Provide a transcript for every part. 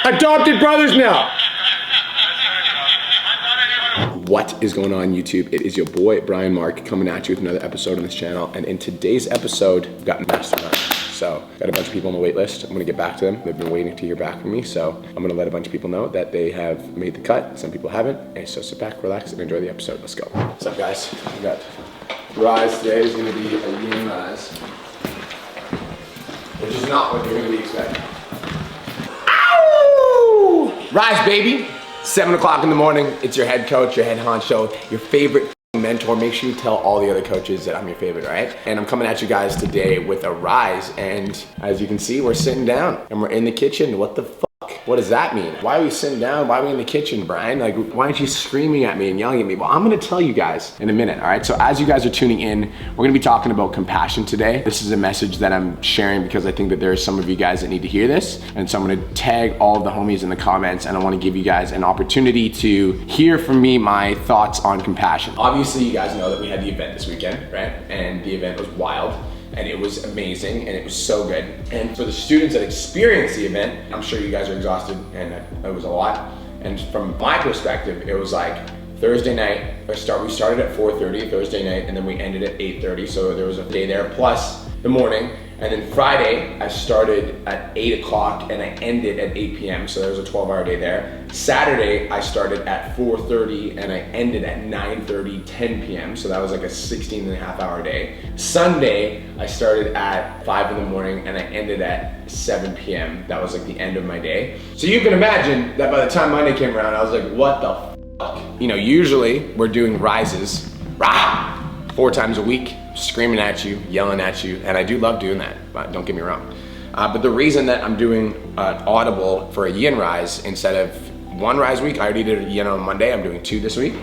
Adopted brothers now. What is going on, YouTube? It is your boy Brian Mark coming at you with another episode on this channel, and in today's episode we've got Mastermind. So got a bunch of people on the wait list. I'm gonna get back to them. They've been waiting to hear back from me, so I'm gonna let a bunch of people know that they have made the cut. Some people haven't, and so sit back, relax, and enjoy the episode. Let's go. What's up, guys? We got Rise. Today is gonna be a yin rise, which is not what you're gonna be expecting. Ow! Rise, baby. 7 o'clock in the morning, it's your head coach, your head honcho, your favorite mentor. Make sure you tell all the other coaches that I'm your favorite, right? And I'm coming at you guys today with a rise, and as you can see, we're sitting down and we're in the kitchen. What the fuck? What does that mean? Why are we sitting down? Why are we in the kitchen, Brian? Like, why aren't you screaming at me and yelling at me? Well, I'm gonna tell you guys in a minute, all right? So as you guys are tuning in, we're gonna be talking about compassion today. This is a message that I'm sharing because I think that there are some of you guys that need to hear this. And so I'm gonna tag all of the homies in the comments, and I wanna give you guys an opportunity to hear from me my thoughts on compassion. Obviously, you guys know that we had the event this weekend, right? And the event was wild. And it was amazing, and it was so good. And for the students that experienced the event, I'm sure you guys are exhausted, and it was a lot. And from my perspective, it was like Thursday night, we started at 4:30 Thursday night, and then we ended at 8:30, so there was a day there, plus the morning. And then Friday, I started at 8 o'clock and I ended at 8 p.m. So there was a 12-hour day there. Saturday, I started at 4:30 and I ended at 9:30, 10 p.m. So that was like a 16.5-hour day. Sunday, I started at 5 in the morning and I ended at 7 p.m. That was like the end of my day. So you can imagine that by the time Monday came around, I was like, what the fuck? You know, usually we're doing rises, 4 times a week, screaming at you, yelling at you, and I do love doing that, but don't get me wrong. But the reason that I'm doing audible for a yin rise instead of 1 rise week, I already did a yin on Monday, I'm doing 2 this week.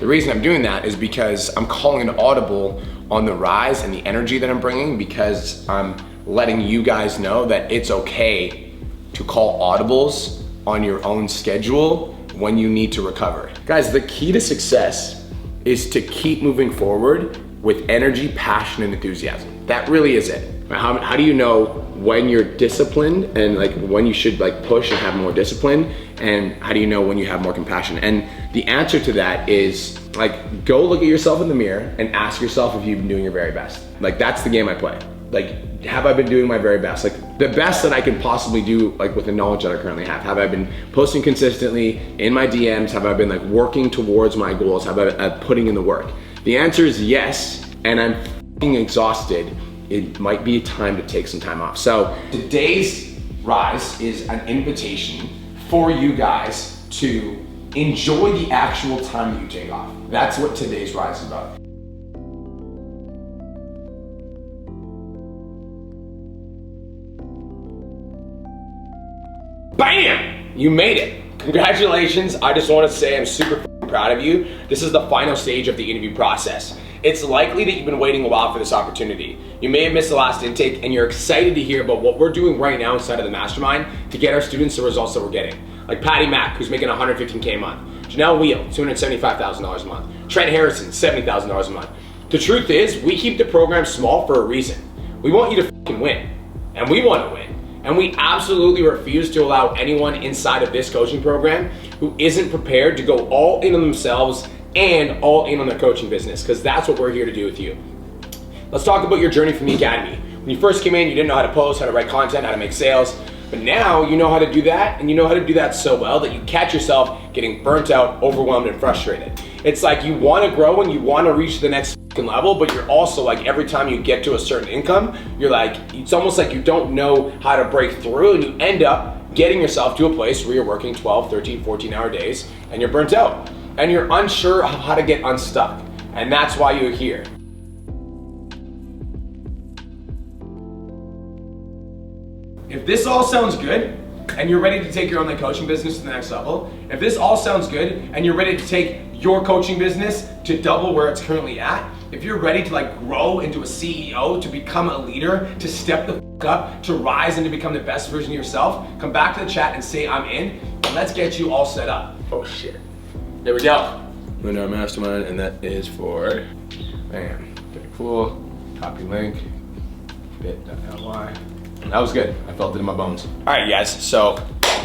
The reason I'm doing that is because I'm calling an audible on the rise and the energy that I'm bringing, because I'm letting you guys know that it's okay to call audibles on your own schedule when you need to recover. Guys, the key to success is to keep moving forward with energy, passion, and enthusiasm. That really is it. How do you know when you're disciplined and like when you should like push and have more discipline? And how do you know when you have more compassion? And the answer to that is like, go look at yourself in the mirror and ask yourself if you've been doing your very best. Like, that's the game I play. Like, have I been doing my very best? Like, the best that I can possibly do, like with the knowledge that I currently have. Have I been posting consistently in my DMs? Have I been like working towards my goals? Have I been putting in the work? The answer is yes, and I'm fucking exhausted. It might be time to take some time off. So today's rise is an invitation for you guys to enjoy the actual time that you take off. That's what today's rise is about. Bam! You made it. Congratulations. I just want to say I'm super proud of you. This is the final stage of the interview process. It's likely that you've been waiting a while for this opportunity. You may have missed the last intake and you're excited to hear about what we're doing right now inside of the Mastermind to get our students the results that we're getting. Like Patty Mack, who's making $115K a month. Janelle Wheel, $275,000 a month. Trent Harrison, $70,000 a month. The truth is, we keep the program small for a reason. We want you to fucking win, and we want to win. And we absolutely refuse to allow anyone inside of this coaching program who isn't prepared to go all in on themselves and all in on their coaching business, because that's what we're here to do with you. Let's talk about your journey from the academy. When you first came in, you didn't know how to post, how to write content, how to make sales, but now you know how to do that, and you know how to do that so well that you catch yourself getting burnt out, overwhelmed, and frustrated. It's like you want to grow and you want to reach the next level, but you're also like, every time you get to a certain income, you're like, it's almost like you don't know how to break through, and you end up getting yourself to a place where you're working 12, 13, 14-hour days and you're burnt out and you're unsure of how to get unstuck. And that's why you're here. If this all sounds good and you're ready to take your online coaching business to the next level, if this all sounds good and you're ready to take your coaching business to double where it's currently at, if you're ready to like grow into a CEO, to become a leader, to step the fuck up, to rise and to become the best version of yourself, come back to the chat and say I'm in, and let's get you all set up. Oh shit. There we go. We're in our Mastermind, and that is for, bam, very cool. Copy link, bit.ly. That was good. I felt it in my bones. All right, guys, so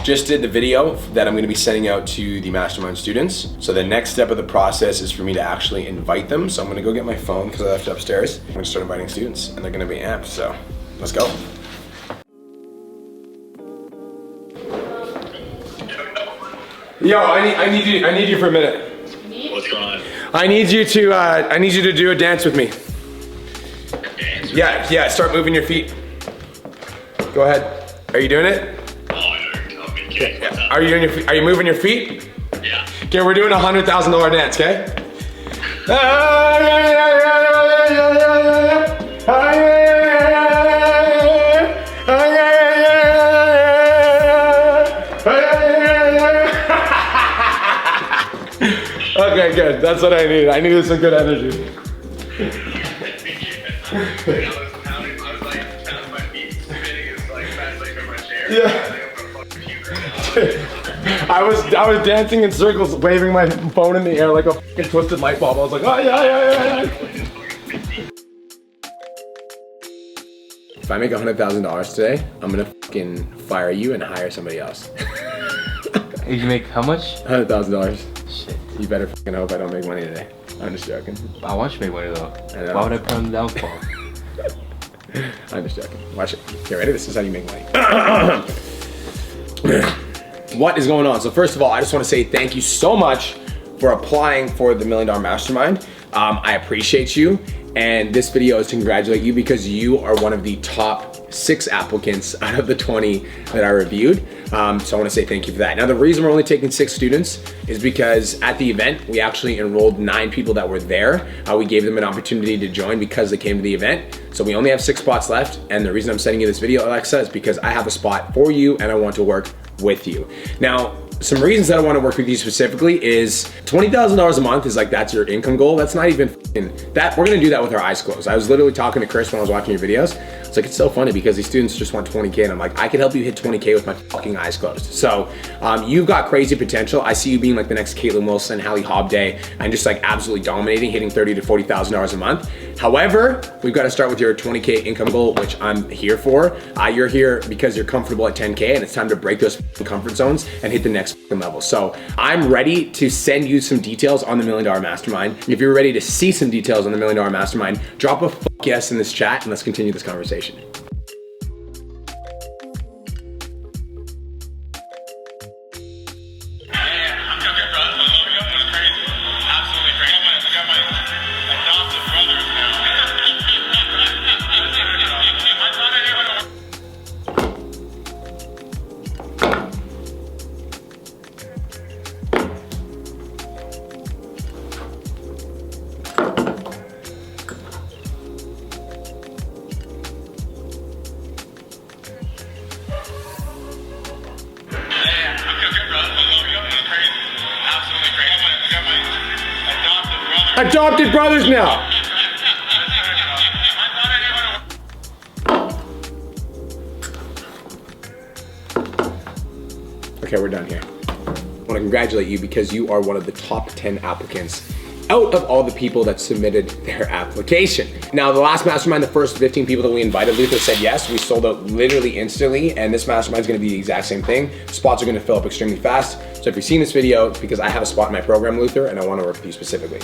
just did the video that I'm gonna be sending out to the Mastermind students. So the next step of the process is for me to actually invite them. So I'm gonna go get my phone because I left it upstairs. I'm gonna start inviting students and they're gonna be amped, so let's go. Yo, I need you for a minute. What's going on? I need you to do a dance with me. Yeah, start moving your feet. Go ahead. Are you doing it? Oh, I know you're telling me. Okay, Yeah. Are you moving your feet? Yeah. Okay, we're doing a $100,000 dance, okay? Okay, good. That's what I needed. I needed some good energy. I was like, my feet spinning as like fast like in my chair. Yeah. I think I'm gonna fucking puke right now. I was dancing in circles, waving my phone in the air like a fucking twisted light bulb. I was like, oh yeah. If I make $100,000 today, I'm gonna fucking fire you and hire somebody else. You make how much? $100,000. Shit. You better fucking hope I don't make money today. I'm just joking. I want you to make money though. I know. Why would I put on the downfall? I'm just joking. Watch it. Get ready. This is how you make money. What is going on? So first of all, I just want to say thank you so much for applying for the $1 Million Mastermind. I appreciate you. And this video is to congratulate you because you are one of the top 6 applicants out of the 20 that I reviewed. So I want to say thank you for that. Now the reason we're only taking 6 students is because at the event, we actually enrolled 9 people that were there. We gave them an opportunity to join because they came to the event. So we only have 6 spots left. And the reason I'm sending you this video, Alexa, is because I have a spot for you and I want to work with you. Now, some reasons that I want to work with you specifically is $20,000 a month is like, that's your income goal. That's not even that. We're going to do that with our eyes closed. I was literally talking to Chris when I was watching your videos. It's like, it's so funny because these students just want 20K and I'm like, I can help you hit 20K with my fucking eyes closed. So you've got crazy potential. I see you being like the next Caitlin Wilson, Hallie Hobday, and just like absolutely dominating, hitting $30,000 to $40,000 a month. However, we've got to start with your 20K income goal, which I'm here for. You're here because you're comfortable at 10K and it's time to break those comfort zones and hit the next level. So I'm ready to send you some details on the $1 Million Mastermind. If you're ready to see some details on the $1 Million Mastermind, drop a yes in this chat and let's continue this conversation. Adopted brothers now. Okay, we're done here. I want to congratulate you because you are one of the top 10 applicants out of all the people that submitted their application. Now, the last mastermind, the first 15 people that we invited, Luther said yes. We sold out literally instantly, and this mastermind is gonna be the exact same thing. Spots are gonna fill up extremely fast. So if you've seen this video, it's because I have a spot in my program, Luther, and I wanna work with you specifically.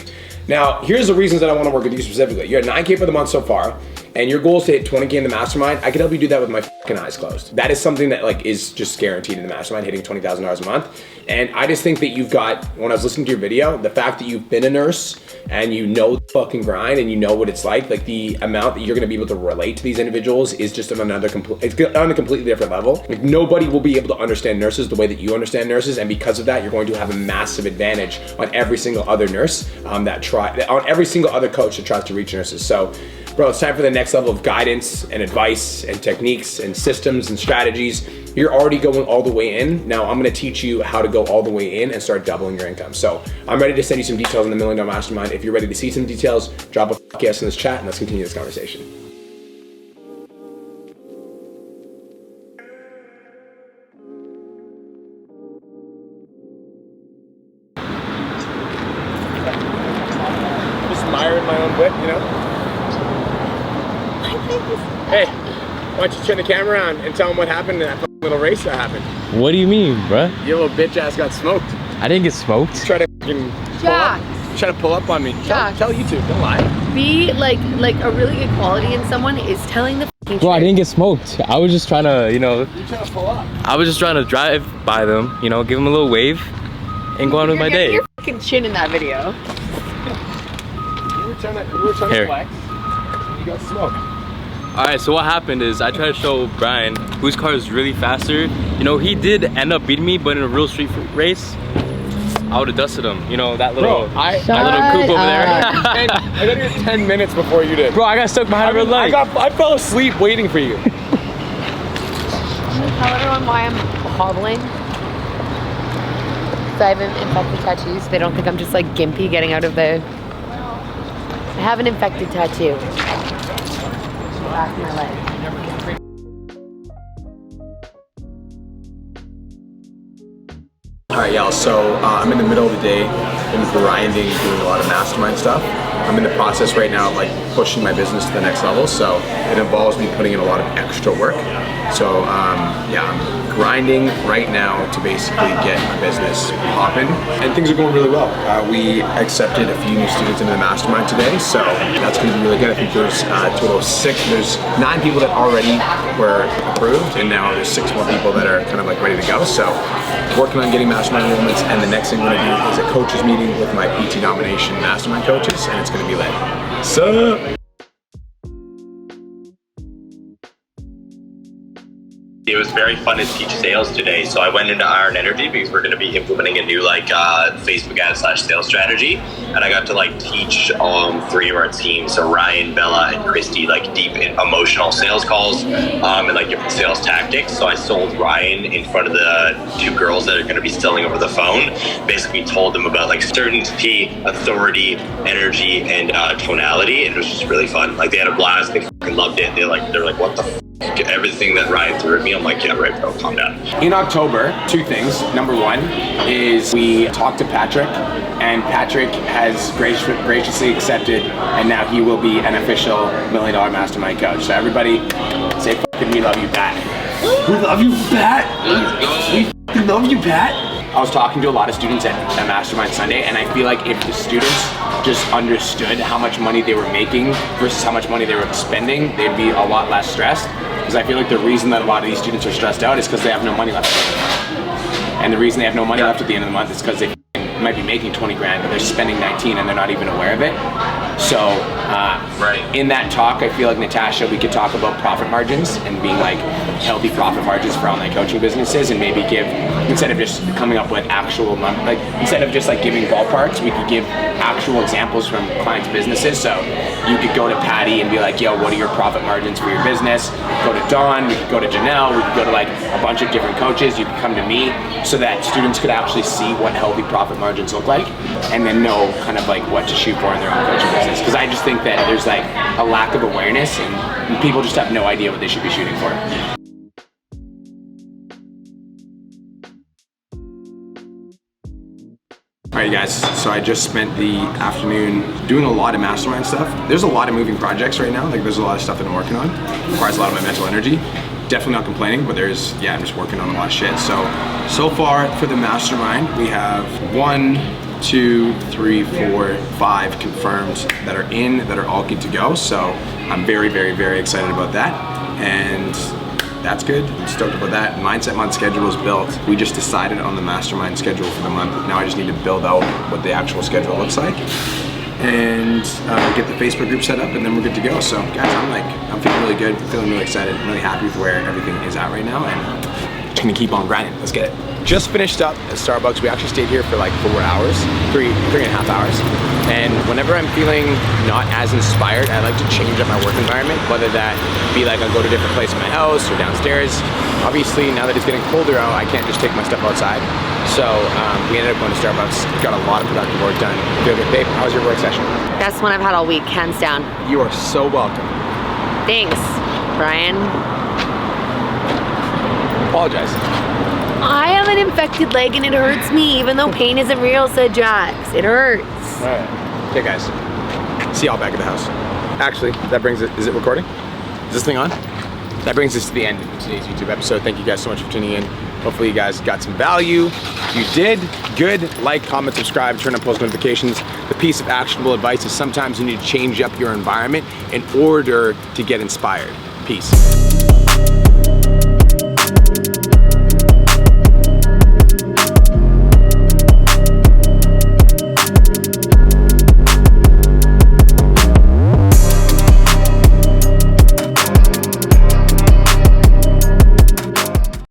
Now, here's the reasons that I wanna work with you specifically. You're at 9K for the month so far, and your goal is to hit 20K in the mastermind. I can help you do that with my fucking eyes closed. That is something that like is just guaranteed in the mastermind, hitting $20,000 a month. And I just think that you've got, when I was listening to your video, the fact that you've been a nurse and you know the fucking grind and you know what it's like the amount that you're gonna be able to relate to these individuals is just on another it's on a completely different level. Like nobody will be able to understand nurses the way that you understand nurses, and because of that, you're going to have a massive advantage on every single other nurse on every single other coach that tries to reach nurses. So, bro, it's time for the next level of guidance and advice and techniques and systems and strategies. You're already going all the way in. Now I'm gonna teach you how to go all the way in and start doubling your income. So I'm ready to send you some details on the $1 Million Mastermind. If you're ready to see some details, drop a yes in this chat and let's continue this conversation. Just admiring my own whip, you know? Hey, why don't you turn the camera on and tell them what happened in that little race that happened. What do you mean, bruh? Your little bitch ass got smoked. I didn't get smoked. Try to fucking try to pull up on me. Tell YouTube, don't lie. Be like a really good quality in someone is telling the fucking Bro, I truth. didn't get smoked. I was just trying to, you know, You're trying to pull up. I was just trying to drive by them, you know, give them a little wave and go on with my day. Your fucking chin in that video. You were trying to Here. flex. You got smoked. Alright, so what happened is I tried to show Brian, whose car is really faster. You know, he did end up beating me, but in a real street race, I would have dusted him. You know, that little, I that little coupe over there. I got here 10 minutes before you did. Bro, I got stuck behind a red light. I fell asleep waiting for you. Tell everyone why I'm hobbling. So I have infected tattoos. They don't think I'm just like gimpy getting out of the... I have an infected tattoo. Back of my leg. Alright y'all, so I'm in the middle of the day, been grinding, doing a lot of mastermind stuff. I'm in the process right now of like pushing my business to the next level, so it involves me putting in a lot of extra work. So yeah, I'm grinding right now to basically get my business popping, and things are going really well. We accepted a few new students into the mastermind today, so that's going to be really good. I think there's a total of 6. There's 9 people that already were approved, and now there's 6 more people that are kind of like ready to go. So working on getting mastermind enrollments, and the next thing we're going to do is a coaches meeting with my PT nomination mastermind coaches, and it's going to be like, sup? It was very fun to teach sales today, so I went into Iron Energy because we're going to be implementing a new Facebook ad / sales strategy, and I got to teach 3 of our teams, so Ryan, Bella, and Christy, deep emotional sales calls and different sales tactics. So I sold Ryan in front of the 2 girls that are going to be selling over the phone. Basically told them about certainty, authority, energy, and tonality, and it was just really fun. They had a blast. They fucking loved it. They're like, what the everything that Ryan threw at me, I'm like, yeah, right, bro, calm down. In October, 2 things. Number 1 is we talked to Patrick, and Patrick has graciously accepted, and now he will be an official $1 Million Mastermind coach. So everybody say, fucking we love you, Pat. We love you, Pat. We fucking love you, Pat. I was talking to a lot of students at Mastermind Sunday, and I feel like if the students just understood how much money they were making versus how much money they were spending, they'd be a lot less stressed. Because I feel like the reason that a lot of these students are stressed out is because they have no money left at the end of the month. And the reason they have no money left at the end of the month is because they might be making 20 grand, but they're spending 19 and they're not even aware of it. So in that talk, I feel like, Natasha, we could talk about profit margins and being healthy profit margins for online coaching businesses, and maybe give, instead of just coming up with actual instead of just giving ballparks, we could give actual examples from clients' businesses. So you could go to Patty and be like, yo, what are your profit margins for your business? Go to Dawn, we could go to Janelle, we could go to a bunch of different coaches. You could come to me, so that students could actually see what healthy profit margins look like, and then know kind of what to shoot for in their own coaching business. Because I just think that there's a lack of awareness, and people just have no idea what they should be shooting for. Alright guys, so I just spent the afternoon doing a lot of mastermind stuff. There's a lot of moving projects right now. There's a lot of stuff that I'm working on. It requires a lot of my mental energy. Definitely not complaining, but I'm just working on a lot of shit. So far for the mastermind, we have 1, 2, 3, 4, 5 confirmed that are all good to go. So I'm very, very, very excited about that. And that's good. I'm stoked about that. Mindset Month schedule is built. We just decided on the mastermind schedule for the month. Now I just need to build out what the actual schedule looks like, and get the Facebook group set up, and then we're good to go. So guys, I'm feeling really good, feeling really excited. I'm really happy with where everything is at right now, and just gonna keep on grinding. Let's get it. Just finished up at Starbucks. We actually stayed here for 4 hours, 3.5 hours. And whenever I'm feeling not as inspired, I like to change up my work environment, whether that be I'll go to a different place in my house or downstairs. Obviously, now that it's getting colder out, I can't just take my stuff outside. So we ended up going to Starbucks, got a lot of productive work done. Feel good. Babe, how was your work session? Best one I've had all week, hands down. You are so welcome. Thanks, Brian. Apologize. I have an infected leg and it hurts me, even though pain isn't real, said Jax. It hurts. All right. Okay, guys. See y'all back at the house. Actually, that brings it. Is it recording? Is this thing on? that brings us to the end of today's YouTube episode. Thank you guys so much for tuning in. Hopefully you guys got some value. If you did, good. Like, comment, subscribe, turn on post notifications. The piece of actionable advice is sometimes you need to change up your environment in order to get inspired. Peace.